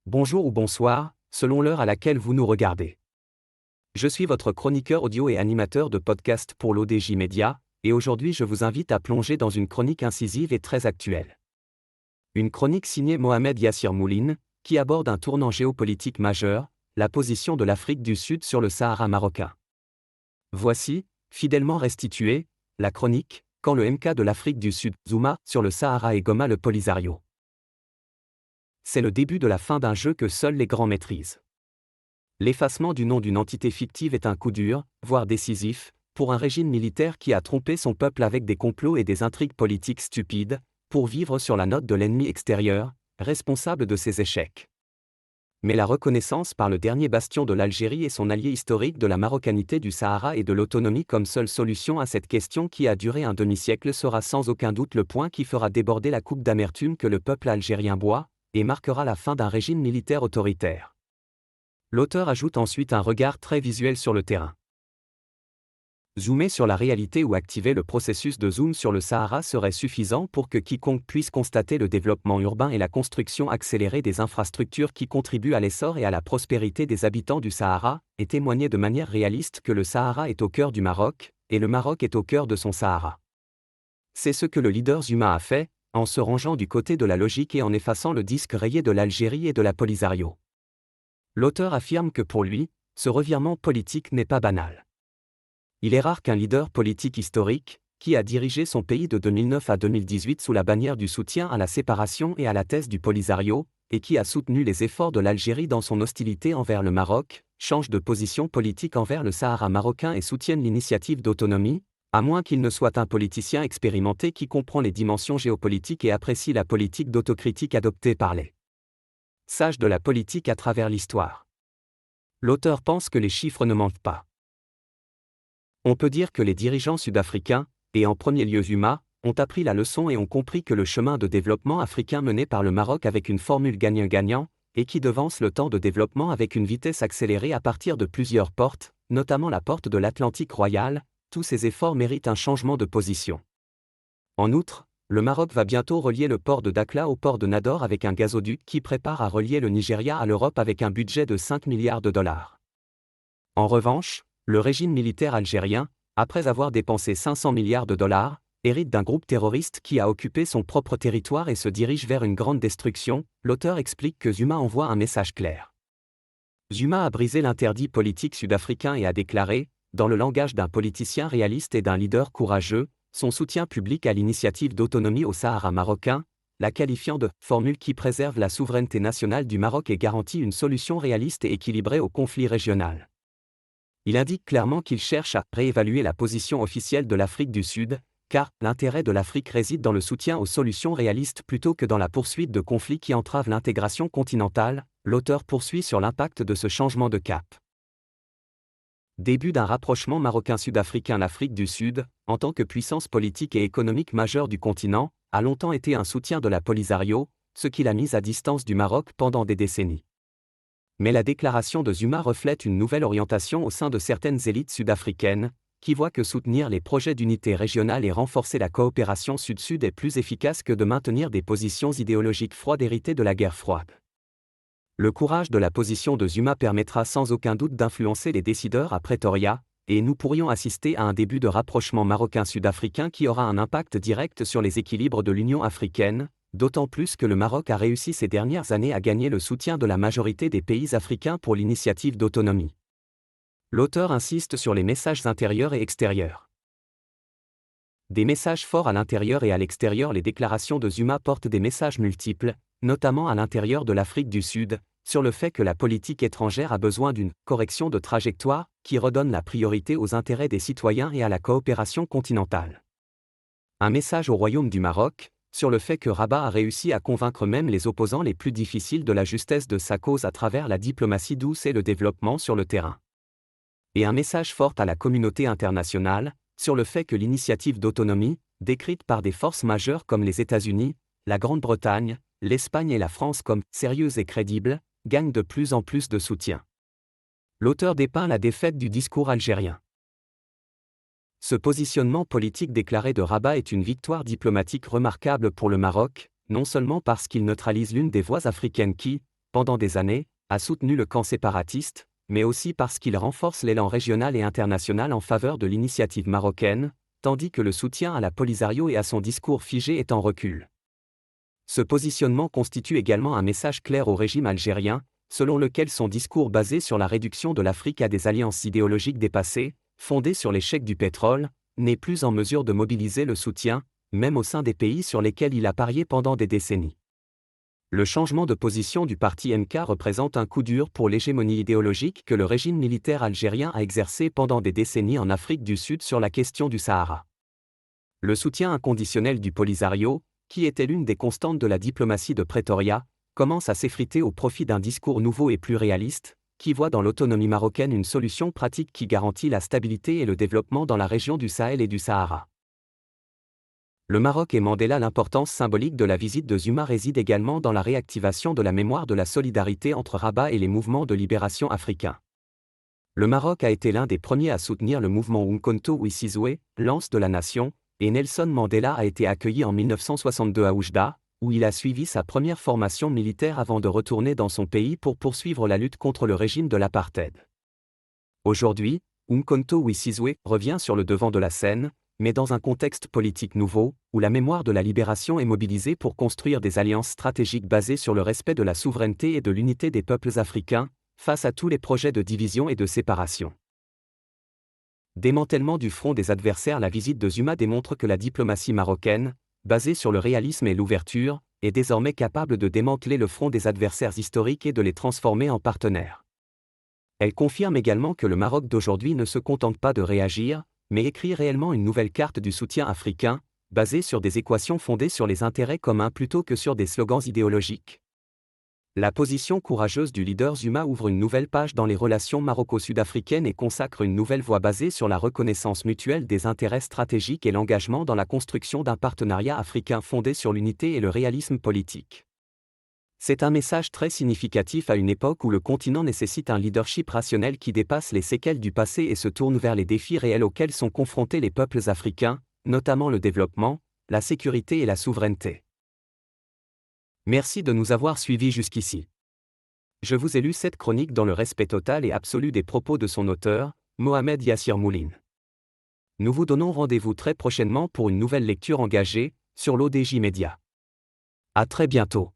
Bonjour ou bonsoir, selon l'heure à laquelle vous nous regardez. Je suis votre chroniqueur audio et animateur de podcast pour l'ODJ Média, et aujourd'hui je vous invite à plonger dans une chronique incisive et très actuelle. Une chronique signée Mohamed Yassir Mouline, qui aborde un tournant géopolitique majeur, la position de l'Afrique du Sud sur le Sahara marocain. Voici, fidèlement restituée, la chronique, quand le MK de l'Afrique du Sud, Zouma, sur le Sahara et Goma le Polisario. C'est le début de la fin d'un jeu que seuls les grands maîtrisent. L'effacement du nom d'une entité fictive est un coup dur, voire décisif, pour un régime militaire qui a trompé son peuple avec des complots et des intrigues politiques stupides, pour vivre sur la note de l'ennemi extérieur, responsable de ses échecs. Mais la reconnaissance par le dernier bastion de l'Algérie et son allié historique de la marocanité du Sahara et de l'autonomie comme seule solution à cette question qui a duré un demi-siècle sera sans aucun doute le point qui fera déborder la coupe d'amertume que le peuple algérien boit, et marquera la fin d'un régime militaire autoritaire. L'auteur ajoute ensuite un regard très visuel sur le terrain. Zoomer sur la réalité ou activer le processus de zoom sur le Sahara serait suffisant pour que quiconque puisse constater le développement urbain et la construction accélérée des infrastructures qui contribuent à l'essor et à la prospérité des habitants du Sahara, et témoigner de manière réaliste que le Sahara est au cœur du Maroc, et le Maroc est au cœur de son Sahara. C'est ce que le leader Zuma a fait, en se rangeant du côté de la logique et en effaçant le disque rayé de l'Algérie et de la Polisario. L'auteur affirme que pour lui, ce revirement politique n'est pas banal. Il est rare qu'un leader politique historique, qui a dirigé son pays de 2009 à 2018 sous la bannière du soutien à la séparation et à la thèse du Polisario, et qui a soutenu les efforts de l'Algérie dans son hostilité envers le Maroc, change de position politique envers le Sahara marocain et soutienne l'initiative d'autonomie, à moins qu'il ne soit un politicien expérimenté qui comprend les dimensions géopolitiques et apprécie la politique d'autocritique adoptée par les sages de la politique à travers l'histoire. L'auteur pense que les chiffres ne mentent pas. On peut dire que les dirigeants sud-africains, et en premier lieu Zuma, ont appris la leçon et ont compris que le chemin de développement africain mené par le Maroc avec une formule gagnant-gagnant, et qui devance le temps de développement avec une vitesse accélérée à partir de plusieurs portes, notamment la porte de l'Atlantique royal, tous ces efforts méritent un changement de position. En outre, le Maroc va bientôt relier le port de Dakhla au port de Nador avec un gazoduc qui prépare à relier le Nigeria à l'Europe avec un budget de 5 milliards de dollars. En revanche, le régime militaire algérien, après avoir dépensé 500 milliards de dollars, hérite d'un groupe terroriste qui a occupé son propre territoire et se dirige vers une grande destruction. L'auteur explique que Zuma envoie un message clair. Zuma a brisé l'interdit politique sud-africain et a déclaré, dans le langage d'un politicien réaliste et d'un leader courageux, son soutien public à l'initiative d'autonomie au Sahara marocain, la qualifiant de « formule qui préserve la souveraineté nationale du Maroc et garantit une solution réaliste et équilibrée au conflit régional ». Il indique clairement qu'il cherche à réévaluer la position officielle de l'Afrique du Sud, car l'intérêt de l'Afrique réside dans le soutien aux solutions réalistes plutôt que dans la poursuite de conflits qui entravent l'intégration continentale. L'auteur poursuit sur l'impact de ce changement de cap. Début d'un rapprochement marocain-sud-africain. L'Afrique du Sud, en tant que puissance politique et économique majeure du continent, a longtemps été un soutien de la Polisario, ce qui l'a mise à distance du Maroc pendant des décennies. Mais la déclaration de Zuma reflète une nouvelle orientation au sein de certaines élites sud-africaines, qui voient que soutenir les projets d'unité régionale et renforcer la coopération sud-sud est plus efficace que de maintenir des positions idéologiques froides héritées de la guerre froide. Le courage de la position de Zuma permettra sans aucun doute d'influencer les décideurs à Pretoria, et nous pourrions assister à un début de rapprochement marocain-sud-africain qui aura un impact direct sur les équilibres de l'Union africaine, d'autant plus que le Maroc a réussi ces dernières années à gagner le soutien de la majorité des pays africains pour l'initiative d'autonomie. L'auteur insiste sur les messages intérieurs et extérieurs. Des messages forts à l'intérieur et à l'extérieur. Les déclarations de Zuma portent des messages multiples, notamment à l'intérieur de l'Afrique du Sud, sur le fait que la politique étrangère a besoin d'une correction de trajectoire qui redonne la priorité aux intérêts des citoyens et à la coopération continentale. Un message au Royaume du Maroc, sur le fait que Rabat a réussi à convaincre même les opposants les plus difficiles de la justesse de sa cause à travers la diplomatie douce et le développement sur le terrain. Et un message fort à la communauté internationale, sur le fait que l'initiative d'autonomie, décrite par des forces majeures comme les États-Unis, la Grande-Bretagne, l'Espagne et la France comme « sérieuse et crédible », gagne de plus en plus de soutien. L'auteur dépeint la défaite du discours algérien. Ce positionnement politique déclaré de Rabat est une victoire diplomatique remarquable pour le Maroc, non seulement parce qu'il neutralise l'une des voix africaines qui, pendant des années, a soutenu le camp séparatiste, mais aussi parce qu'il renforce l'élan régional et international en faveur de l'initiative marocaine, tandis que le soutien à la Polisario et à son discours figé est en recul. Ce positionnement constitue également un message clair au régime algérien, selon lequel son discours basé sur la réduction de l'Afrique à des alliances idéologiques dépassées, fondées sur l'échec du pétrole, n'est plus en mesure de mobiliser le soutien, même au sein des pays sur lesquels il a parié pendant des décennies. Le changement de position du parti MK représente un coup dur pour l'hégémonie idéologique que le régime militaire algérien a exercé pendant des décennies en Afrique du Sud sur la question du Sahara. Le soutien inconditionnel du Polisario, qui était l'une des constantes de la diplomatie de Pretoria, commence à s'effriter au profit d'un discours nouveau et plus réaliste, qui voit dans l'autonomie marocaine une solution pratique qui garantit la stabilité et le développement dans la région du Sahel et du Sahara. Le Maroc et Mandela. L'importance symbolique de la visite de Zuma réside également dans la réactivation de la mémoire de la solidarité entre Rabat et les mouvements de libération africains. Le Maroc a été l'un des premiers à soutenir le mouvement Umkhonto Wesizwe, lance de la nation, et Nelson Mandela a été accueilli en 1962 à Oujda, où il a suivi sa première formation militaire avant de retourner dans son pays pour poursuivre la lutte contre le régime de l'apartheid. Aujourd'hui, Umkhonto Wesizwe revient sur le devant de la scène, mais dans un contexte politique nouveau, où la mémoire de la libération est mobilisée pour construire des alliances stratégiques basées sur le respect de la souveraineté et de l'unité des peuples africains, face à tous les projets de division et de séparation. Démantèlement du front des adversaires. La visite de Zuma démontre que la diplomatie marocaine, basée sur le réalisme et l'ouverture, est désormais capable de démanteler le front des adversaires historiques et de les transformer en partenaires. Elle confirme également que le Maroc d'aujourd'hui ne se contente pas de réagir, mais écrit réellement une nouvelle carte du soutien africain, basée sur des équations fondées sur les intérêts communs plutôt que sur des slogans idéologiques. La position courageuse du leader Zuma ouvre une nouvelle page dans les relations maroco-sud-africaines et consacre une nouvelle voie basée sur la reconnaissance mutuelle des intérêts stratégiques et l'engagement dans la construction d'un partenariat africain fondé sur l'unité et le réalisme politique. C'est un message très significatif à une époque où le continent nécessite un leadership rationnel qui dépasse les séquelles du passé et se tourne vers les défis réels auxquels sont confrontés les peuples africains, notamment le développement, la sécurité et la souveraineté. Merci de nous avoir suivis jusqu'ici. Je vous ai lu cette chronique dans le respect total et absolu des propos de son auteur, Mohamed Yassir Mouline. Nous vous donnons rendez-vous très prochainement pour une nouvelle lecture engagée, sur l'ODJ Média. À très bientôt.